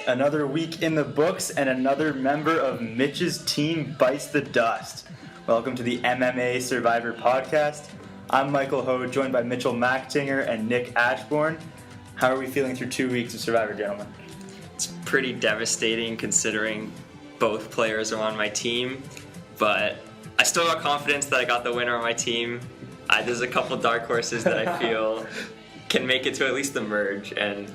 Another week in the books and another member of Mitch's team bites the dust. Welcome to the MMA Survivor Podcast. I'm Michael Hoad, joined by Mitchell Machtinger and Nick Ashbourne. How are we feeling through 2 weeks of Survivor, gentlemen? It's pretty devastating considering both players are on my team, but I still got confidence that I got the winner on my team. There's a couple dark horses that I feel can make it to at least the merge and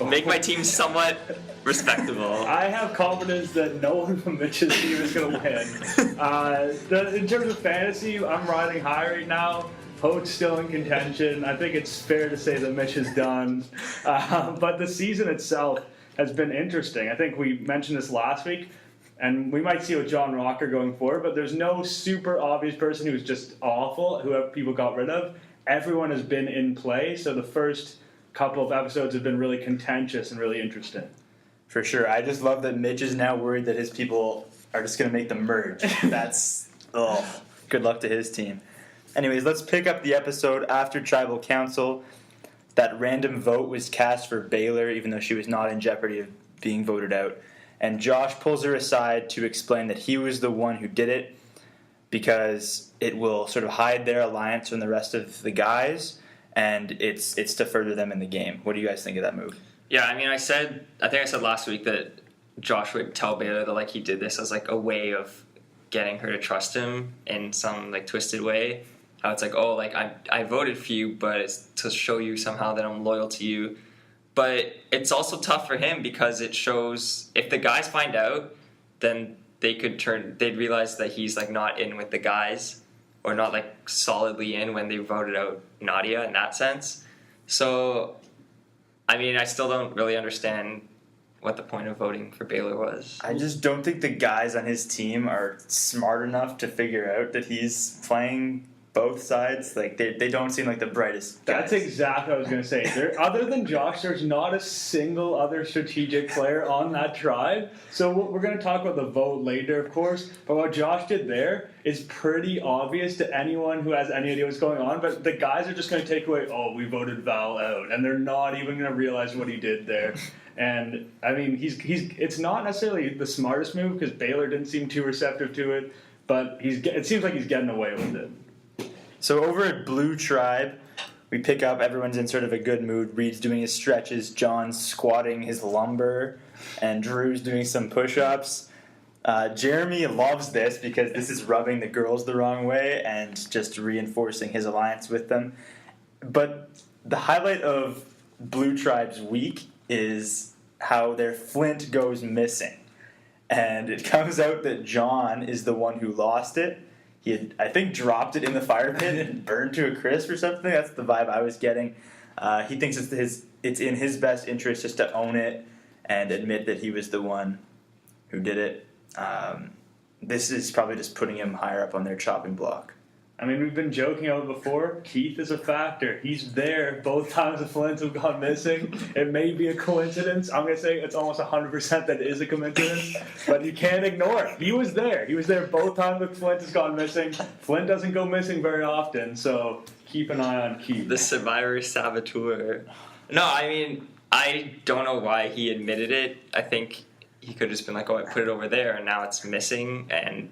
make my team somewhat respectable. I have confidence that no one from Mitch's team is going to win. In terms of fantasy, I'm riding high right now. Hoad's still in contention. I think it's fair to say that Mitch is done. But the season itself has been interesting. I think we mentioned this last week, and we might see with John Rocker going forward, but there's no super obvious person who's just awful, who people got rid of. Everyone has been in play, so the first couple of episodes have been really contentious and really interesting. For sure. I just love that Mitch is now worried that his people are just going to make the merge. That's, good luck to his team. Anyways, let's pick up the episode after Tribal Council. That random vote was cast for Baylor, even though she was not in jeopardy of being voted out. And Josh pulls her aside to explain that he was the one who did it because it will sort of hide their alliance from the rest of the guys, and it's to further them in the game. What do you guys think of that move? Yeah, I mean, I think I said last week that Josh would tell Baylor that he did this as a way of getting her to trust him in some twisted way. How it's I voted for you, but it's to show you somehow that I'm loyal to you. But it's also tough for him because it shows if the guys find out, then they'd realize that he's not in with the guys or not solidly in when they voted out Nadia in that sense. So I mean, I still don't really understand what the point of voting for Baylor was. I just don't think the guys on his team are smart enough to figure out that he's playing both sides. They don't seem like the brightest guys. That's exactly what I was going to say. Other than Josh, there's not a single other strategic player on that tribe. So we're going to talk about the vote later, of course. But what Josh did there is pretty obvious to anyone who has any idea what's going on. But the guys are just going to take away, we voted Val out. And they're not even going to realize what he did there. And, I mean, it's not necessarily the smartest move because Baylor didn't seem too receptive to it. But it seems like he's getting away with it. So over at Blue Tribe, we pick up, everyone's in sort of a good mood. Reed's doing his stretches, John's squatting his lumber, and Drew's doing some push-ups. Jeremy loves this because this is rubbing the girls the wrong way and just reinforcing his alliance with them. But the highlight of Blue Tribe's week is how their flint goes missing. And it comes out that John is the one who lost it. He had, I think, dropped it in the fire pit and burned to a crisp or something. That's the vibe I was getting. He thinks it's in his best interest just to own it and admit that he was the one who did it. This is probably just putting him higher up on their chopping block. I mean, we've been joking about it before. Keith is a factor. He's there both times the flints have gone missing. It may be a coincidence. I'm going to say it's almost 100% that it is a coincidence, but you can't ignore it. He was there. He was there both times the flint has gone missing. Flint doesn't go missing very often, so keep an eye on Keith. The survivor saboteur. No, I mean, I don't know why he admitted it. I think he could have just been I put it over there, and now it's missing, and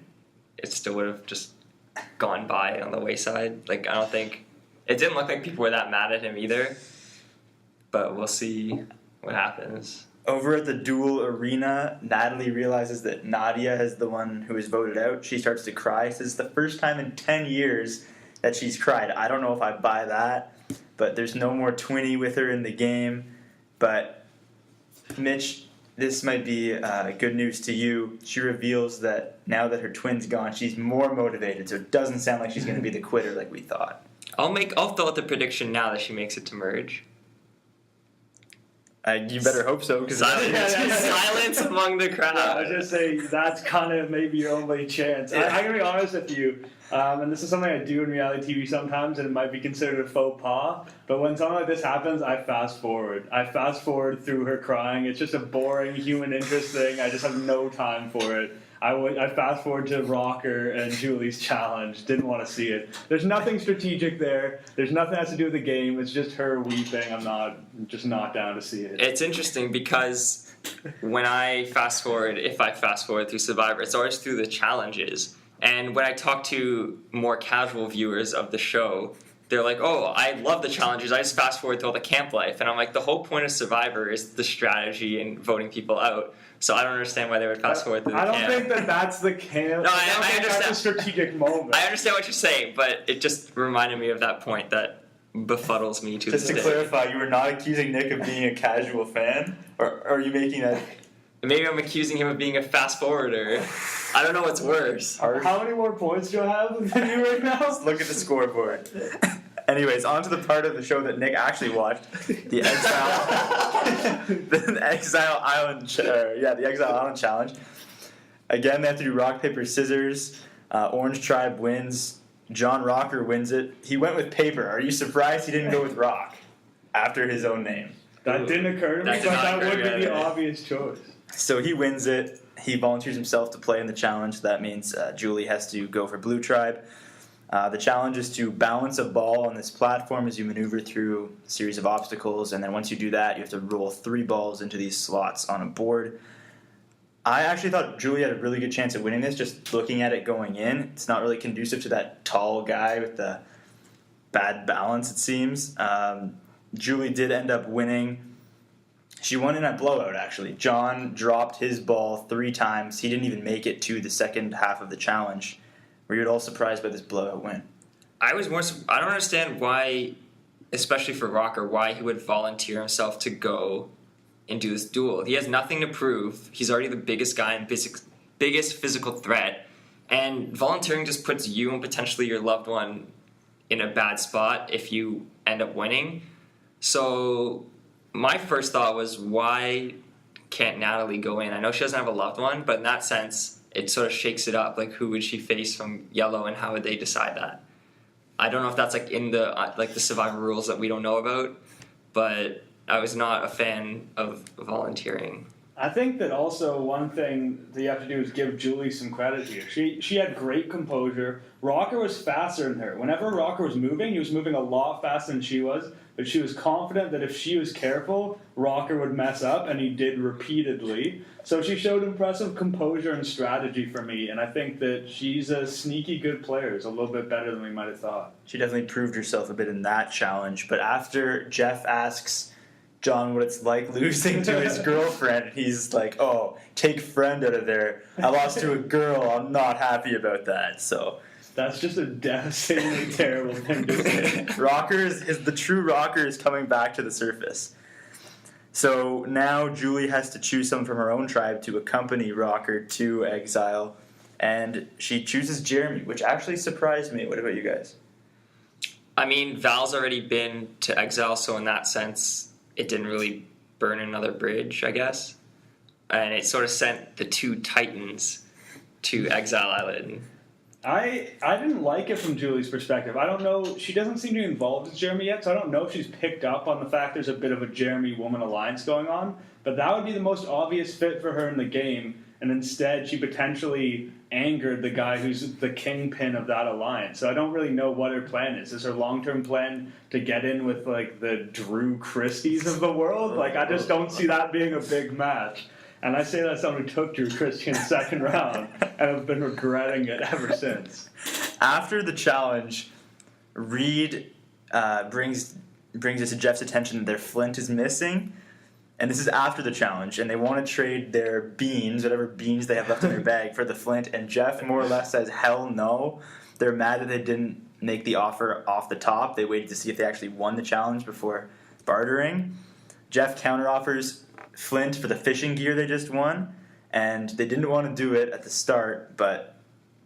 it still would have just gone by on the wayside. I don't think it didn't look like people were that mad at him either, but we'll see what happens. Over at the duel arena, Natalie realizes that Nadia is the one who was voted out. She starts to cry. This is the first time in 10 years that she's cried. I don't know if I buy that, but there's no more Twinny with her in the game. But Mitch, this might be good news to you. She reveals that now that her twin's gone, she's more motivated, so it doesn't sound like she's going to be the quitter like we thought. I'll throw out the prediction now that she makes it to merge. You better hope so. Silence among the crowd. I was just saying that's kind of maybe your only chance. I'm going to be honest with you, and this is something I do in reality TV sometimes, and it might be considered a faux pas, but when something like this happens, I fast forward. I fast forward through her crying. It's just a boring human interest thing. I just have no time for it. I fast forward to Rocker and Julie's challenge. Didn't want to see it. There's nothing strategic there. There's nothing that has to do with the game. It's just her weeping. I'm not down to see it. It's interesting because when I fast forward, if I fast forward through Survivor, it's always through the challenges. And when I talk to more casual viewers of the show, they're like, oh, I love the challenges. I just fast forward through all the camp life. And I'm like, the whole point of Survivor is the strategy and voting people out. So I don't understand why they would fast forward through the camp. I don't think that's the camp. No, I understand. That's a strategic moment. I understand what you're saying, but it just reminded me of that point that befuddles me to Just this to day. clarify, you were not accusing Nick of being a casual fan? Or are you making that Maybe I'm accusing him of being a fast forwarder. I don't know what's worse. harsh? How many more points do I have than you right now? Look at the scoreboard. Anyways, on to the part of the show that Nick actually watched, the Exile Island Challenge. Again, they have to do rock paper scissors. Orange Tribe wins. John Rocker wins it. He went with paper. Are you surprised he didn't go with rock after his own name? That didn't occur to me, That did but not that occur would to be me. the obvious choice. So he wins it. He volunteers himself to play in the challenge. That means Julie has to go for Blue Tribe. The challenge is to balance a ball on this platform as you maneuver through a series of obstacles, and then once you do that, you have to roll 3 balls into these slots on a board. I actually thought Julie had a really good chance at winning this, just looking at it going in. It's not really conducive to that tall guy with the bad balance, it seems. Julie did end up winning. She won in a blowout, actually. John dropped his ball 3 times. He didn't even make it to the second half of the challenge. Were you at all surprised by this blowout win? I don't understand why, especially for Rocker, why he would volunteer himself to go and do this duel. He has nothing to prove. He's already the biggest guy and biggest physical threat. And volunteering just puts you and potentially your loved one in a bad spot if you end up winning. So my first thought was, why can't Natalie go in? I know she doesn't have a loved one, but in that sense, it sort of shakes it up. Like, who would she face from Yellow, and how would they decide that? I don't know if that's like in the the Survivor rules that we don't know about, but I was not a fan of volunteering. I think that also one thing that you have to do is give Julie some credit here. She had great composure. Rocker was faster than her. Whenever Rocker was moving, he was moving a lot faster than she was, but she was confident that if she was careful, Rocker would mess up, and he did repeatedly. So she showed impressive composure and strategy for me, and I think that she's a sneaky good player. It's a little bit better than we might have thought. She definitely proved herself a bit in that challenge. But after Jeff asks John what it's like losing to his girlfriend, he's like, oh, take friend out of there. I lost to a girl. I'm not happy about that. So That's just a devastatingly terrible thing to say. the true Rocker is coming back to the surface. So now Julie has to choose someone from her own tribe to accompany Rocker to exile, and she chooses Jeremy, which actually surprised me. What about you guys? I mean, Val's already been to exile, so in that sense, it didn't really burn another bridge, I guess. And it sort of sent the 2 Titans to Exile Island. I didn't like it from Julie's perspective. I don't know. She doesn't seem to be involved with Jeremy yet, so I don't know if she's picked up on the fact there's a bit of a Jeremy-woman alliance going on. But that would be the most obvious fit for her in the game, and instead she potentially angered the guy who's the kingpin of that alliance. So I don't really know what her plan is. Is her long-term plan to get in with like the Drew Christies of the world? Like, I just don't see that being a big match. And I say that someone who took Drew Christie in the second round and have been regretting it ever since. After the challenge, Reed brings it to Jeff's attention that their flint is missing. And this is after the challenge, and they want to trade their beans, whatever beans they have left in their bag, for the flint. And Jeff more or less says, hell no. They're mad that they didn't make the offer off the top. They waited to see if they actually won the challenge before bartering. Jeff counteroffers flint for the fishing gear they just won, and they didn't want to do it at the start, but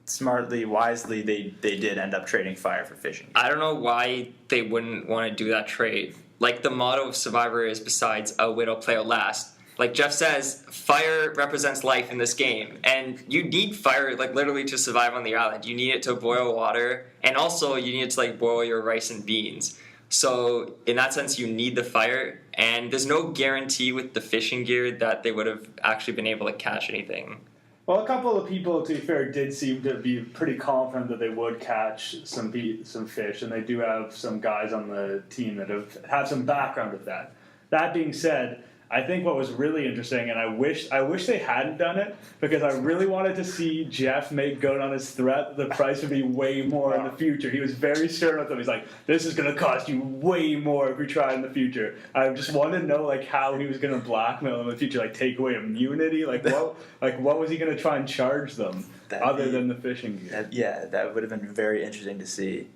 smartly, wisely, they did end up trading fire for fishing gear. I don't know why they wouldn't want to do that trade. Like, the motto of Survivor is, besides outwit, play out last. Like Jeff says, fire represents life in this game, and you need fire, like, literally to survive on the island. You need it to boil water, and also you need it to, like, boil your rice and beans. So in that sense, you need the fire, and there's no guarantee with the fishing gear that they would have actually been able to catch anything. Well, a couple of people, to be fair, did seem to be pretty confident that they would catch some fish, and they do have some guys on the team that have some background with that. That being said, I think what was really interesting, and I wish they hadn't done it, because I really wanted to see Jeff make good on his threat. The price would be way more in the future. He was very stern with them. He's like, "This is going to cost you way more if we try in the future." I just wanted to know like how he was going to blackmail them in the future, like take away immunity, like what was he going to try and charge them than the fishing gear? That would have been very interesting to see.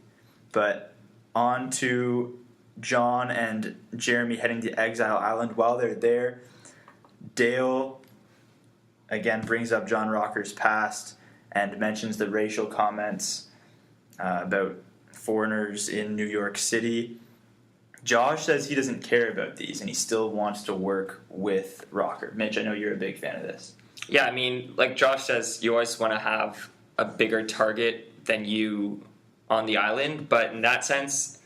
But on to John and Jeremy heading to Exile Island. While they're there, Dale again brings up John Rocker's past and mentions the racial comments about foreigners in New York City. Josh says he doesn't care about these and he still wants to work with Rocker. Mitch, I know you're a big fan of this. Yeah, I mean, like Josh says, you always want to have a bigger target than you on the island, but in that sense,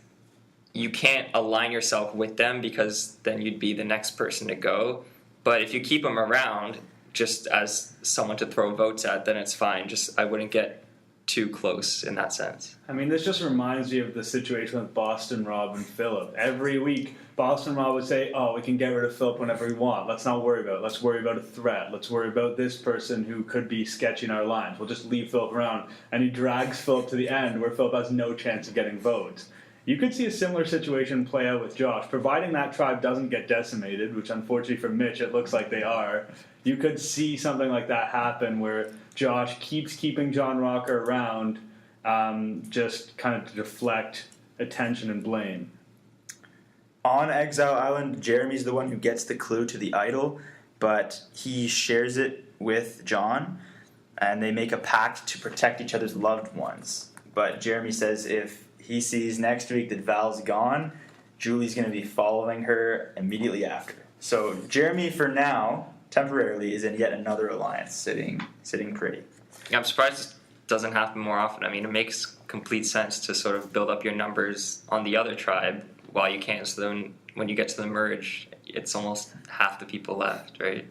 you can't align yourself with them because then you'd be the next person to go. But if you keep them around just as someone to throw votes at, then it's fine. Just I wouldn't get too close in that sense. I mean, this just reminds me of the situation with Boston Rob and Phillip. Every week, Boston Rob would say, "Oh, we can get rid of Phillip whenever we want. Let's not worry about it. Let's worry about a threat. Let's worry about this person who could be sketching our lines. We'll just leave Phillip around." And he drags Phillip to the end where Phillip has no chance of getting votes. You could see a similar situation play out with Josh, providing that tribe doesn't get decimated, which unfortunately for Mitch it looks like they are. You could see something like that happen where Josh keeps keeping John Rocker around, just kind of to deflect attention and blame. On Exile Island, Jeremy's the one who gets the clue to the idol, but he shares it with John, and they make a pact to protect each other's loved ones. But Jeremy says if he sees next week that Val's gone, Julie's going to be following her immediately after. So Jeremy, for now, temporarily, is in yet another alliance, sitting pretty. Yeah, I'm surprised this doesn't happen more often. I mean, it makes complete sense to sort of build up your numbers on the other tribe while you can. So then when you get to the merge, it's almost half the people left, right?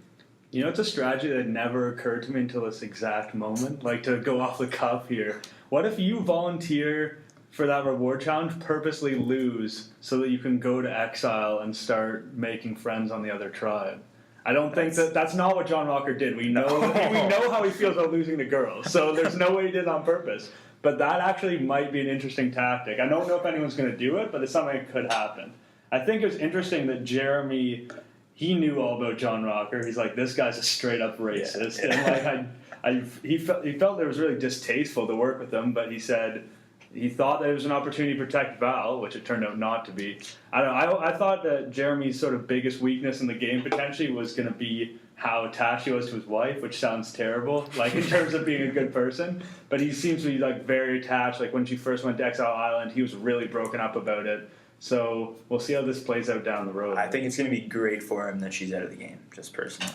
You know, it's a strategy that never occurred to me until this exact moment. Like, to go off the cuff here, what if you volunteer for that reward challenge, purposely lose so that you can go to exile and start making friends on the other tribe? I don't think that's not what John Rocker did. We know how he feels about losing to girls, so there's no way he did it on purpose. But that actually might be an interesting tactic. I don't know if anyone's going to do it, but it's something that could happen. I think it was interesting that Jeremy, he knew all about John Rocker. He's like, this guy's a straight up racist, and like he felt it was really distasteful to work with him. But he said he thought that it was an opportunity to protect Val, which it turned out not to be. I don't know. I thought that Jeremy's sort of biggest weakness in the game potentially was going to be how attached he was to his wife, which sounds terrible, like in terms of being a good person. But he seems to be like very attached. Like when she first went to Exile Island, he was really broken up about it. So we'll see how this plays out down the road. I think it's going to be great for him that she's out of the game, just personally.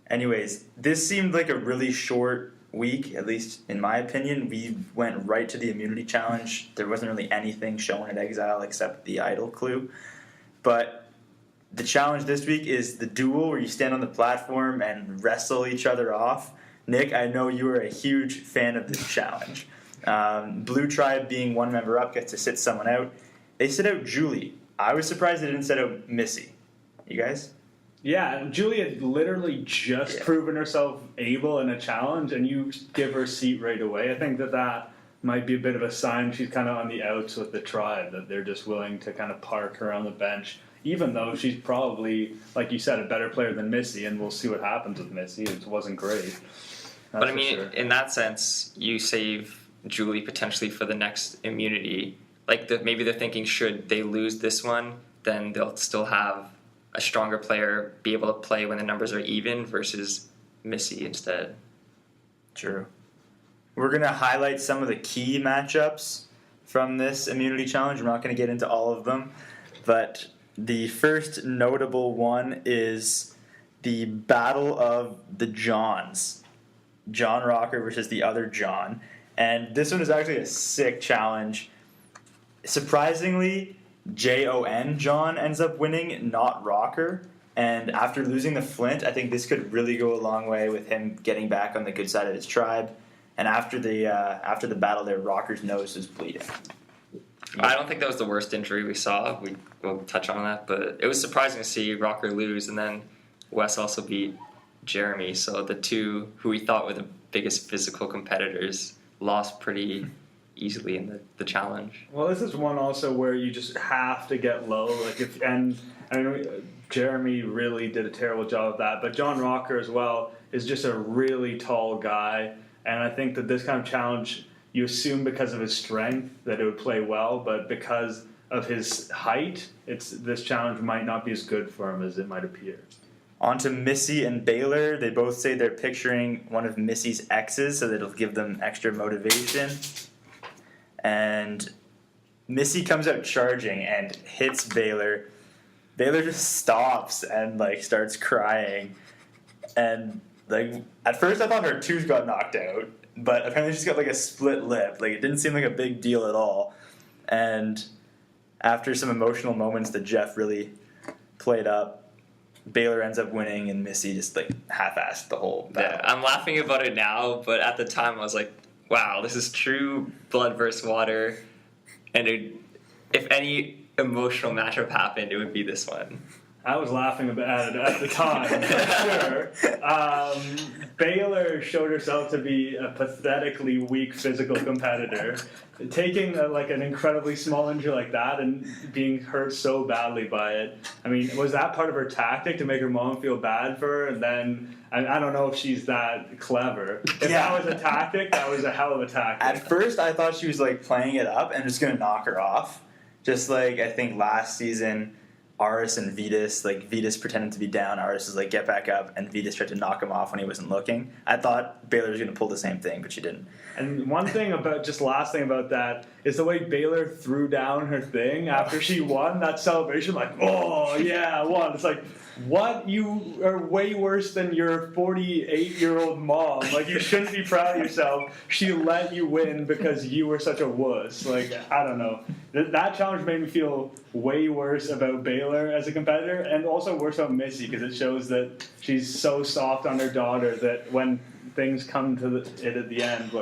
Anyways, this seemed like a really short week, at least in my opinion. We went right to the immunity challenge. There wasn't really anything shown at Exile except the idol clue. But the challenge this week is the duel where you stand on the platform and wrestle each other off. Nick, I know you are a huge fan of this challenge. Blue Tribe, being one member up, gets to sit someone out. They sit out Julie. I was surprised they didn't sit out Missy. You guys? Yeah, Julie had literally just proven herself able in a challenge, and you give her a seat right away. I think that might be a bit of a sign she's kind of on the outs with the tribe, that they're just willing to kind of park her on the bench, even though she's probably, like you said, a better player than Missy, and we'll see what happens with Missy. It wasn't great. But I mean, in that sense, you save Julie potentially for the next immunity. Like maybe they're thinking, should they lose this one, then they'll still have a stronger player be able to play when the numbers are even versus Missy instead. True. We're going to highlight some of the key matchups from this immunity challenge. We're not going to get into all of them, but the first notable one is the Battle of the Johns. John Rocker versus the other John. And this one is actually a sick challenge. Surprisingly, John ends up winning, not Rocker. And after losing the Flint, I think this could really go a long way with him getting back on the good side of his tribe. And after the battle there, Rocker's nose was bleeding. I don't think that was the worst injury we saw. We'll touch on that, but it was surprising to see Rocker lose, and then Wes also beat Jeremy. So the two who we thought were the biggest physical competitors lost pretty easily in the challenge. Well, this is one also where you just have to get low. And I mean, Jeremy really did a terrible job of that, but John Rocker as well is just a really tall guy, and I think that this kind of challenge, you assume because of his strength that it would play well, but because of his height, this challenge might not be as good for him as it might appear. On to Missy and Baylor. They both say they're picturing one of Missy's exes, so that it'll give them extra motivation. And Missy comes out charging and hits Baylor. Baylor just stops and starts crying. And at first I thought her tooth got knocked out, but apparently she's got a split lip. It didn't seem like a big deal at all. And after some emotional moments that Jeff really played up, Baylor ends up winning, and Missy just half-assed the whole battle. Yeah, I'm laughing about it now, but at the time I was like, wow, this is true blood versus water. And if any emotional matchup happened, it would be this one. I was laughing at it at the time, for sure. Baylor showed herself to be a pathetically weak physical competitor. Taking an incredibly small injury like that and being hurt so badly by it. I mean, was that part of her tactic to make her mom feel bad for her? And then, I don't know if she's that clever. If that was a tactic, that was a hell of a tactic. At first, I thought she was playing it up and just going to knock her off. Just I think last season, Aris and Vitas, Vitas pretended to be down, Aris was get back up, and Vitas tried to knock him off when he wasn't looking. I thought Baylor was going to pull the same thing, but she didn't. And last thing about that is the way Baylor threw down her thing after she won that celebration. Oh yeah, I won. It's what? You are way worse than your 48-year-old mom. You shouldn't be proud of yourself. She let you win because you were such a wuss. I don't know. That challenge made me feel way worse about Baylor as a competitor, and also worse about Missy, because it shows that she's so soft on her daughter that when things come to it at the end,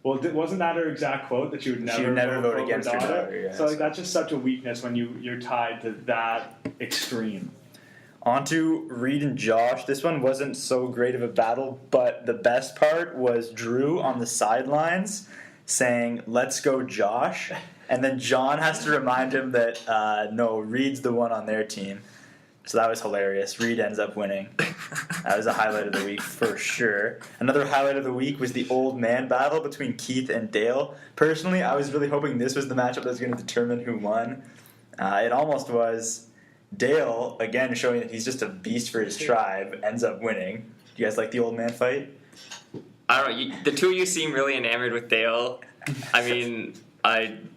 wasn't that her exact quote, that she would never vote against her daughter? Yes. So that's just such a weakness when you're tied to that extreme. On to Reed and Josh. This one wasn't so great of a battle, but the best part was Drew on the sidelines saying, "Let's go, Josh." And then John has to remind him that, no, Reed's the one on their team. So that was hilarious. Reed ends up winning. That was a highlight of the week for sure. Another highlight of the week was the old man battle between Keith and Dale. Personally, I was really hoping this was the matchup that was going to determine who won. It almost was. Dale, again, showing that he's just a beast for his tribe, ends up winning. Do you guys like the old man fight? I don't know. The two of you seem really enamored with Dale. I mean,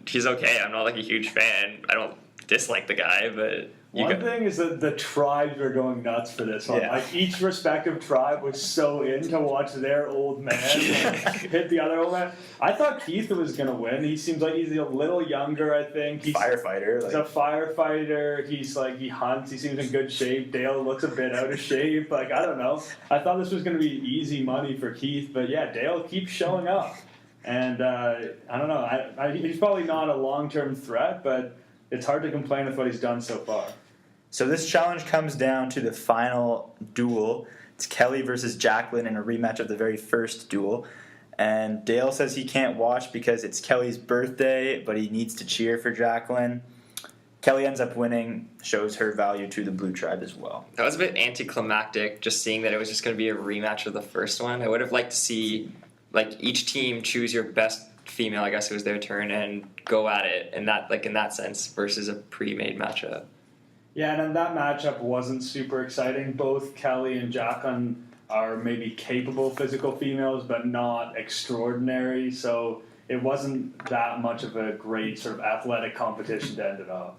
he's okay. I'm not a huge fan. I don't dislike the guy, but... One thing is that the tribes were going nuts for this one. Yeah. Each respective tribe was so in to watch their old man hit the other old man. I thought Keith was going to win. He seems like he's a little younger, I think. He's Firefighter. He's a firefighter. He's he hunts. He seems in good shape. Dale looks a bit out of shape. I don't know. I thought this was going to be easy money for Keith, but yeah, Dale keeps showing up. And I don't know. He's probably not a long-term threat, but it's hard to complain with what he's done so far. So this challenge comes down to the final duel. It's Kelly versus Jacqueline in a rematch of the very first duel. And Dale says he can't watch because it's Kelly's birthday, but he needs to cheer for Jacqueline. Kelly ends up winning, shows her value to the Blue Tribe as well. That was a bit anticlimactic, just seeing that it was just going to be a rematch of the first one. I would have liked to see each team choose your best female, I guess it was their turn, and go at it in that sense versus a pre-made matchup. Yeah, and then that matchup wasn't super exciting. Both Kelly and Jacqueline are maybe capable physical females, but not extraordinary, so it wasn't that much of a great sort of athletic competition to end it off.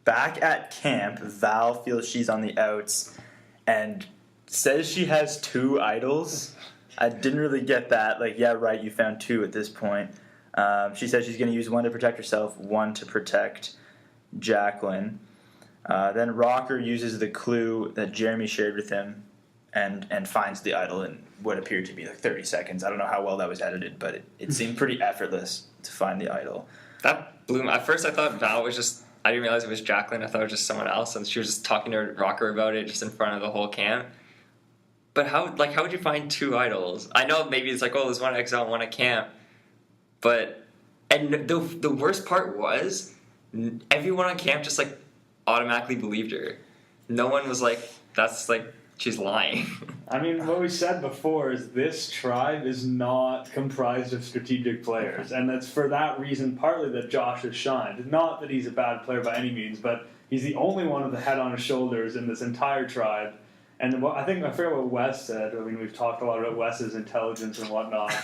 Back at camp, Val feels she's on the outs and says she has two idols. I didn't really get that. Yeah, right, you found two at this point. She says she's going to use one to protect herself, one to protect Jacqueline. Then Rocker uses the clue that Jeremy shared with him and finds the idol in what appeared to be like 30 seconds. I don't know how well that was edited, but it seemed pretty effortless to find the idol. That blew me. At first, I thought Val was just. I didn't realize it was Jacqueline. I thought it was just someone else, and she was just talking to Rocker about it just in front of the whole camp. But how would you find 2 idols? I know maybe it's like, oh, there's one exile, one at camp, but the worst part was everyone on camp just like automatically believed her. No one was like, that's like she's lying. I mean, what we said before is this tribe is not comprised of strategic players, and that's for that reason partly that Josh has shined. Not that he's a bad player by any means, but he's the only one with a head on his shoulders in this entire tribe. And I forget what Wes said. I mean, we've talked a lot about Wes's intelligence and whatnot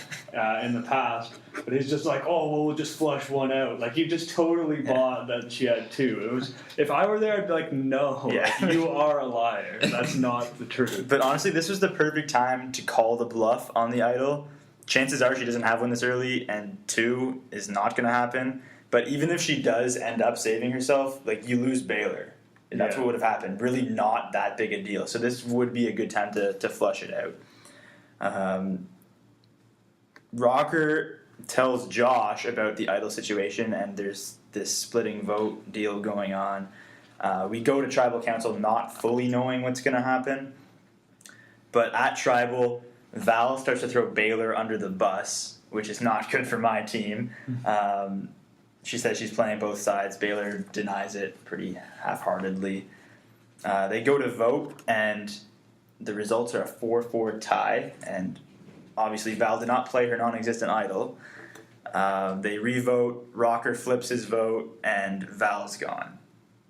in the past, but he's just like, oh, well, we'll just flush one out. Like, he just totally bought that she had 2. It was, if I were there, I'd be like, no, like, you are a liar. That's not the truth. But honestly, this was the perfect time to call the bluff on the idol. Chances are she doesn't have one this early, and 2 is not going to happen. But even if she does end up saving herself, like, you lose Baylor. And that's what would have happened. Really not that big a deal. So this would be a good time to flush it out. Rocker tells Josh about the idol situation, and there's this splitting vote deal going on. We go to Tribal Council not fully knowing what's going to happen. But at Tribal, Val starts to throw Baylor under the bus, which is not good for my team. She says she's playing both sides. Baylor denies it pretty half-heartedly. They go to vote, and the results are a 4-4 tie. And obviously, Val did not play her non-existent idol. They re-vote. Rocker flips his vote, and Val's gone.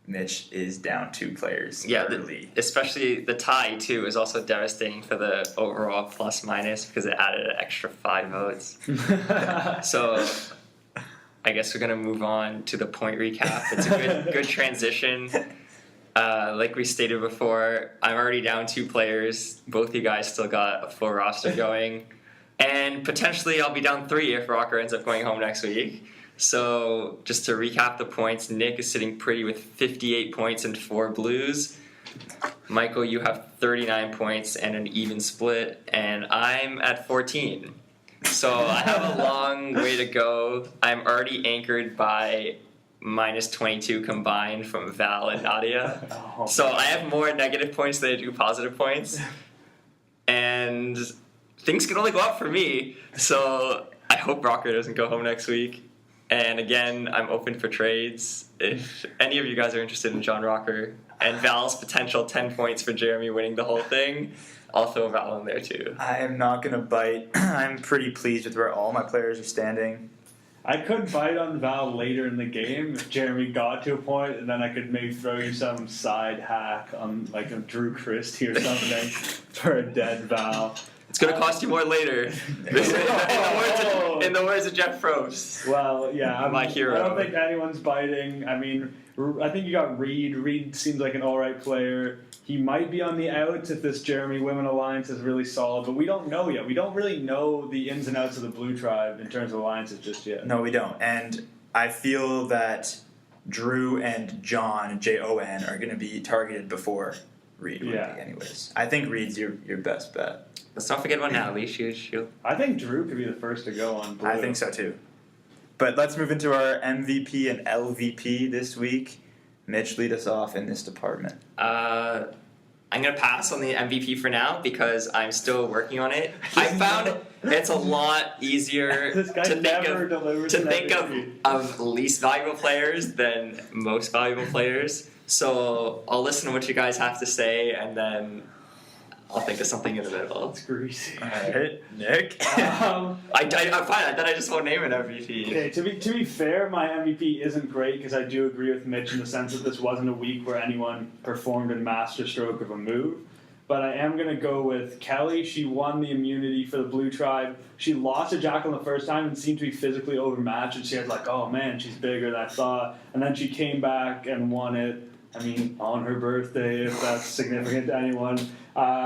Mitch is down 2 players early. Especially the tie, too, is also devastating for the overall plus-minus because it added an extra 5 votes. So I guess we're going to move on to the point recap. It's a good transition. Like we stated before, I'm already down 2 players. Both you guys still got a full roster going. And potentially I'll be down 3 if Rocker ends up going home next week. So just to recap the points, Nick is sitting pretty with 58 points and 4 blues. Michael, you have 39 points and an even split. And I'm at 14. So I have a long way to go. I'm already anchored by minus 22 combined from Val and Nadia. So I have more negative points than I do positive points. And things can only go up for me. So I hope Rocker doesn't go home next week. And again, I'm open for trades. If any of you guys are interested in John Rocker and Val's potential 10 points for Jeremy winning the whole thing, I'll throw Val in there too. I am not going to bite. I'm pretty pleased with where all my players are standing. I could bite on Val later in the game if Jeremy got to a point, and then I could maybe throw you some side hack on like a Drew Christie or something for a dead Val. It's going to cost you more later. in the words of Jeff Probst. Well, yeah. My hero. I don't think anyone's biting. I mean, I think you got Reed. Reed seems like an alright player. He might be on the outs if this Jeremy Women Alliance is really solid, but we don't know yet. We don't really know the ins and outs of the Blue Tribe in terms of alliances just yet. No, we don't. And I feel that Drew and John, Jon, are going to be targeted before Reed would be anyways. I think Reed's your best bet. Let's not forget about Natalie. I think Drew could be the first to go on Blue. I think so too. But let's move into our MVP and LVP this week. Mitch, lead us off in this department. I'm going to pass on the MVP for now because I'm still working on it. I found it's a lot easier to think of least valuable players than most valuable players. So I'll listen to what you guys have to say, and then I'll think of something in the middle. It's greasy. All right, Nick. I'm fine. I thought I just won't name an MVP. Okay, to be fair, my MVP isn't great because I do agree with Mitch in the sense that this wasn't a week where anyone performed a masterstroke of a move. But I am going to go with Kelly. She won the immunity for the Blue Tribe. She lost to Jacqueline the first time and seemed to be physically overmatched. And she had like, oh man, she's bigger than I thought. And then she came back and won it. I mean, on her birthday, if that's significant to anyone.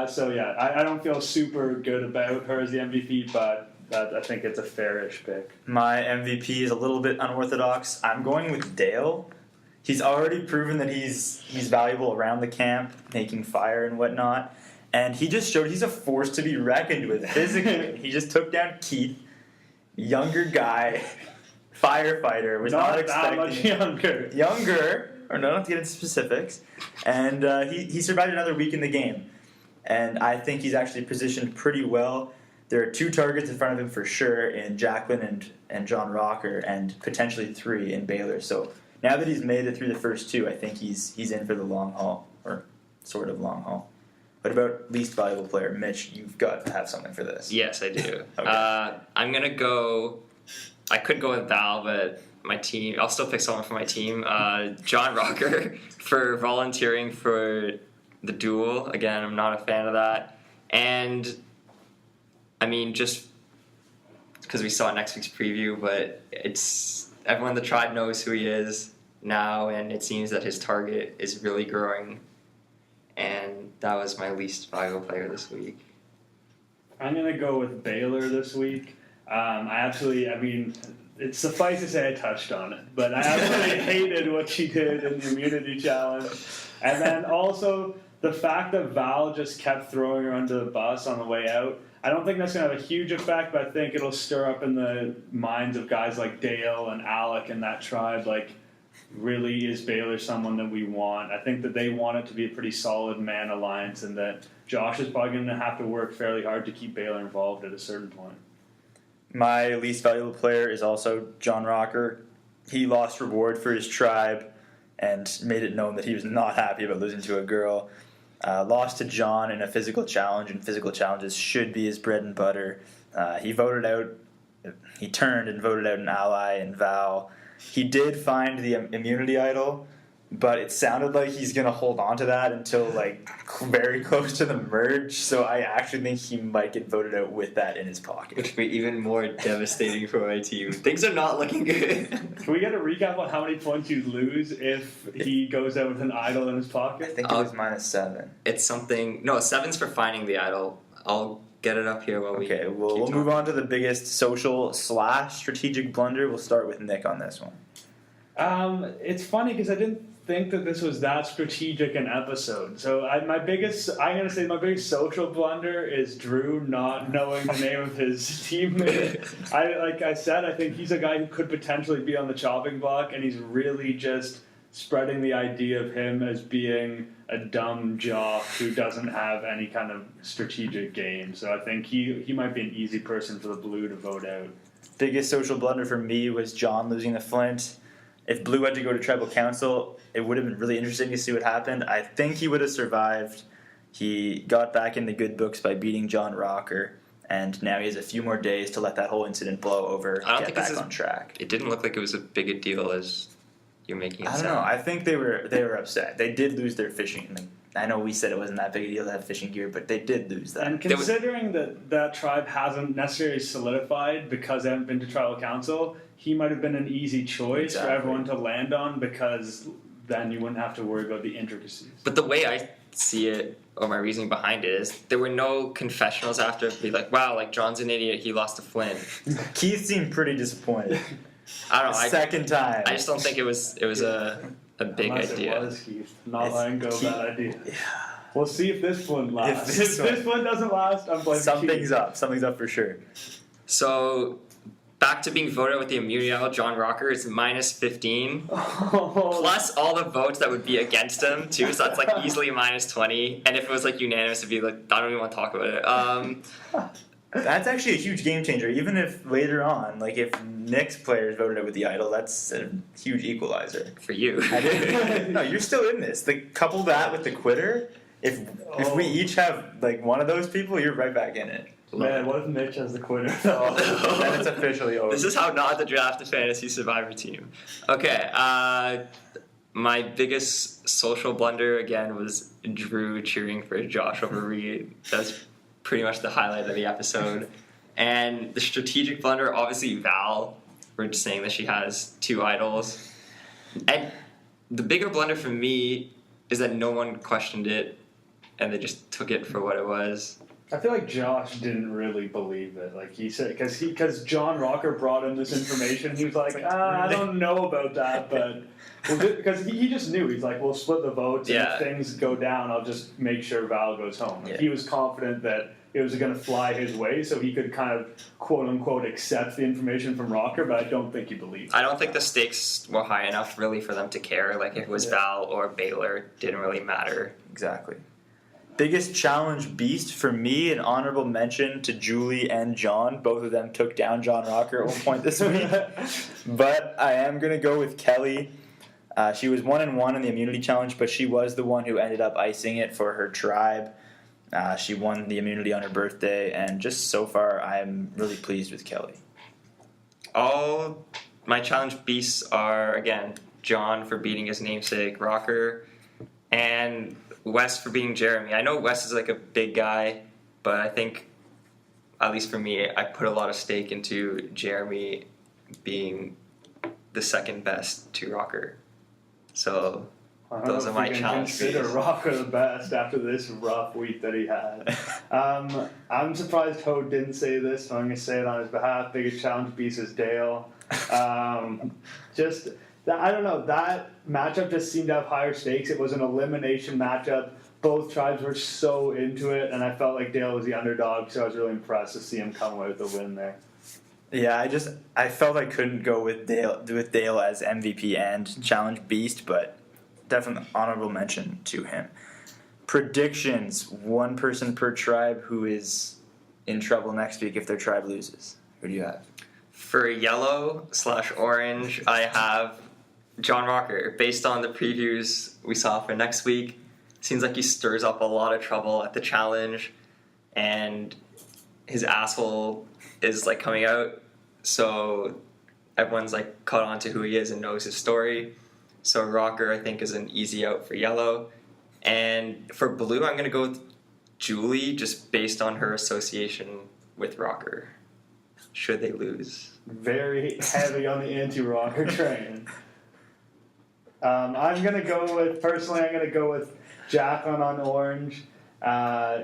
So yeah, I don't feel super good about her as the MVP, but I think it's a fairish pick. My MVP is a little bit unorthodox. I'm going with Dale. He's already proven that he's valuable around the camp, making fire and whatnot. And he just showed he's a force to be reckoned with physically. He just took down Keith, younger guy, firefighter. Was not expecting that much younger. Younger, or no, not to get into specifics. And he survived another week in the game. And I think he's actually positioned pretty well. There are 2 targets in front of him for sure in Jacqueline and John Rocker, and potentially 3 in Baylor. So now that he's made it through the first 2, I think he's in for the long haul, or sort of long haul. What about least valuable player? Mitch, you've got to have something for this. Yes, I do. Okay. I'm going to go... I could go with Val, but my team... I'll still pick someone for my team. John Rocker for volunteering for the duel. Again, I'm not a fan of that. And, I mean, just because we saw next week's preview, but it's... Everyone in the tribe knows who he is now, and it seems that his target is really growing. And that was my least valuable player this week. I'm going to go with Baylor this week. It's suffice to say I touched on it, but I absolutely hated what she did in the immunity challenge. And then also the fact that Val just kept throwing her under the bus on the way out. I don't think that's going to have a huge effect, but I think it'll stir up in the minds of guys like Dale and Alec and that tribe, like, really is Baylor someone that we want? I think that they want it to be a pretty solid man alliance, and that Josh is probably going to have to work fairly hard to keep Baylor involved at a certain point. My least valuable player is also John Rocker. He lost reward for his tribe and made it known that he was not happy about losing to a girl. Lost to John in a physical challenge, and physical challenges should be his bread and butter. He turned and voted out an ally in Val. He did find the immunity idol, but it sounded like he's going to hold on to that until like very close to the merge, so I actually think he might get voted out with that in his pocket. Which would be even more devastating for my team. Things are not looking good. Can we get a recap on how many points you'd lose if he goes out with an idol in his I pocket? think it was -7. It's something... No, 7's for finding the idol. I'll get it up here while we... Okay, we'll move on to the biggest social/strategic blunder. We'll start with Nick on this one. It's funny because I didn't think that this was that strategic an episode. So I'm going to say my biggest social blunder is Drew not knowing the name of his teammate. Like I said, I think he's a guy who could potentially be on the chopping block, and he's really just spreading the idea of him as being a dumb jock who doesn't have any kind of strategic game. So I think he might be an easy person for the Blue to vote out. Biggest social blunder for me was John losing the Flint. If Blue had to go to tribal council, it would have been really interesting to see what happened. I think he would have survived. He got back in the good books by beating John Rocker, and now he has a few more days to let that whole incident blow over, get back on track. It didn't look like it was a big a deal as you're making it sound. I don't know. I think they were upset. They did lose their fishing. Like, I know we said it wasn't that big a deal to have fishing gear, but they did lose that. And considering that tribe hasn't necessarily solidified because they haven't been to tribal council, he might have been an easy choice for everyone to land on, because then you wouldn't have to worry about the intricacies. But the way I see it, or my reasoning behind it, is there were no confessionals after to be like, wow, like John's an idiot, he lost to Flint. Keith seemed pretty disappointed. I don't know. Second time. I just don't think it was a big idea. It was, Keith. Not letting go of that idea. Yeah. We'll see if this one lasts. If this one doesn't last, I'm blaming Something's Keith. up. Something's up for sure. So, back to being voted with the immunity idol, John Rocker is -15. Plus all the votes that would be against him, too, so that's like easily -20. And if it was like unanimous, it'd be like, I don't even want to talk about it. That's actually a huge game changer. Even if later on, like if Nick's players voted out with the idol, that's a huge equalizer. For you. No, you're still in this. Couple that with the quitter. If we each have like one of those people, you're right back in it. Man, what if Mitch has the quitter? Then it's officially over. This is how not to draft a fantasy survivor team. Okay, my biggest social blunder again was Drew cheering for Josh over Reed. That's pretty much the highlight of the episode. And the strategic blunder, obviously Val. We're just saying that she has 2 idols. And the bigger blunder for me is that no one questioned it, and they just took it for what it was. I feel like Josh didn't really believe it. Like he said, because John Rocker brought him this information. He was like, I don't know about that, but because he just knew. He's like, we'll split the votes, and if things go down, I'll just make sure Val goes home. Like, he was confident that it was going to fly his way, so he could kind of quote unquote accept the information from Rocker. But I don't think he believed. I don't think the stakes were high enough really for them to care. Like if it was Val or Baylor, didn't really matter. Exactly. Biggest challenge beast for me, an honorable mention to Julie and John. Both of them took down John Rocker at one point this week. But I am going to go with Kelly. She was 1-1 in the immunity challenge, but she was the one who ended up icing it for her tribe. She won the immunity on her birthday, and just so far, I'm really pleased with Kelly. All my challenge beasts are, again, John for beating his namesake, Rocker, and Wes for beating Jeremy. I know Wes is like a big guy, but I think, at least for me, I put a lot of stake into Jeremy being the second best to Rocker. So those are my challenge beasts. Consider Rocker the best after this rough week that he had. I'm surprised Hoad didn't say this, so I'm going to say it on his behalf. Biggest challenge beast is Dale. I don't know, that matchup just seemed to have higher stakes. It was an elimination matchup. Both tribes were so into it, and I felt like Dale was the underdog, so I was really impressed to see him come away with the win there. Yeah, I felt I couldn't go with Dale as MVP and challenge beast, but definitely honorable mention to him. Predictions, one person per tribe who is in trouble next week if their tribe loses. Who do you have? For yellow/orange, I have John Rocker. Based on the previews we saw for next week, seems like he stirs up a lot of trouble at the challenge, and his asshole is like coming out, so everyone's like caught on to who he is and knows his story. So Rocker, I think, is an easy out for yellow. And for blue, I'm going to go with Julie, just based on her association with Rocker, should they lose. Very heavy on the anti-Rocker train. I'm going to go with Jacqueline on orange.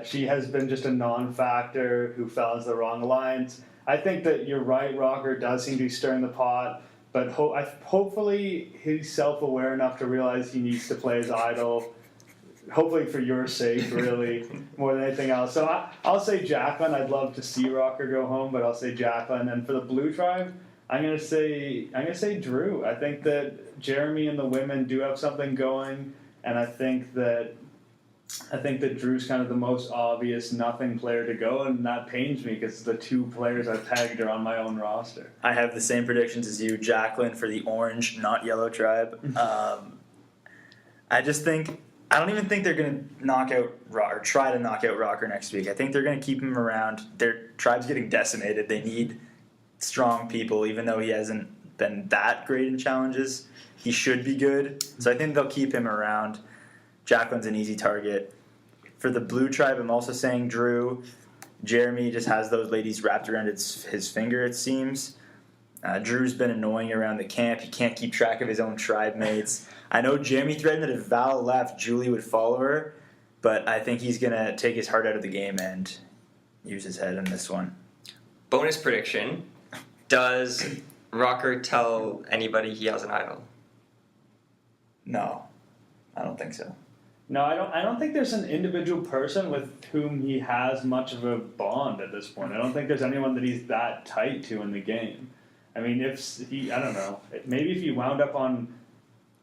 She has been just a non-factor who fell into the wrong alliance. I think that you're right, Rocker does seem to be stirring the pot, but hopefully he's self-aware enough to realize he needs to play his idol. Hopefully for your sake, really, more than anything else. So I'll say Jacqueline. I'd love to see Rocker go home, but I'll say Jacqueline. And for the blue tribe, I'm gonna say Drew. I think that Jeremy and the women do have something going, and I think that Drew's kind of the most obvious nothing player to go, and that pains me because the two players I pegged are on my own roster. I have the same predictions as you, Jacqueline for the orange, not yellow tribe. I don't even think they're going to knock out or try to knock out Rocker next week. I think they're going to keep him around. Their tribe's getting decimated. They need strong people, even though he hasn't been that great in challenges. He should be good. So I think they'll keep him around. Jacqueline's an easy target. For the blue tribe, I'm also saying Drew. Jeremy just has those ladies wrapped around his finger, it seems. Drew's been annoying around the camp. He can't keep track of his own tribe mates. I know Jeremy threatened that if Val left, Julie would follow her, but I think he's going to take his heart out of the game and use his head in this one. Bonus prediction. Does Rocker tell anybody he has an idol? No, I don't think so. No, I don't think there's an individual person with whom he has much of a bond at this point. I don't think there's anyone that he's that tight to in the game. I mean, I don't know. Maybe if he wound up on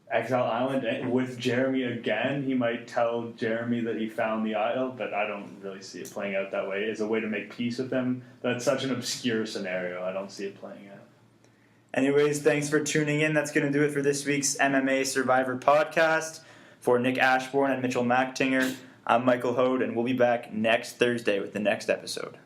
Exile Island with Jeremy again, he might tell Jeremy that he found the idol, but I don't really see it playing out that way. As a way to make peace with him, that's such an obscure scenario. I don't see it playing out. Anyways, thanks for tuning in. That's going to do it for this week's MMA Survivor podcast. For Nick Ashbourne and Mitchell Machtinger, I'm Michael Hoad, and we'll be back next Thursday with the next episode.